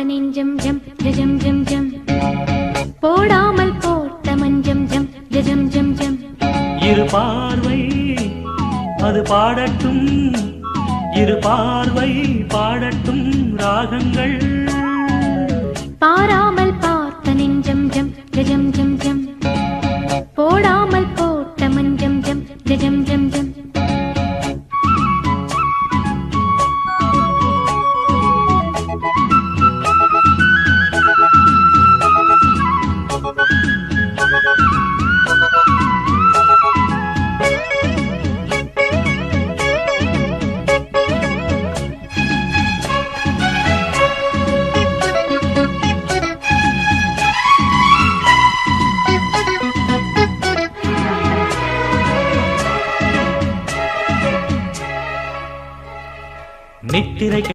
நெஞ்சம் ஜம் ஜம் ஜம் ஜம் போடாமல் போட்ட மஞ்சம் ஜம் ஜம் ஜம் ஜம் இரு பார்வை அது பாடட்டும் இரு பார்வை பாடட்டும் ராகங்கள் பாராமல் பார்த்த நெஞ்சம் ஜம் ஜம் ஜம் ஜம் போடாமல் போட்ட மஞ்சம் ஜம் ஜம் ஜம் ஜம் நித்திரை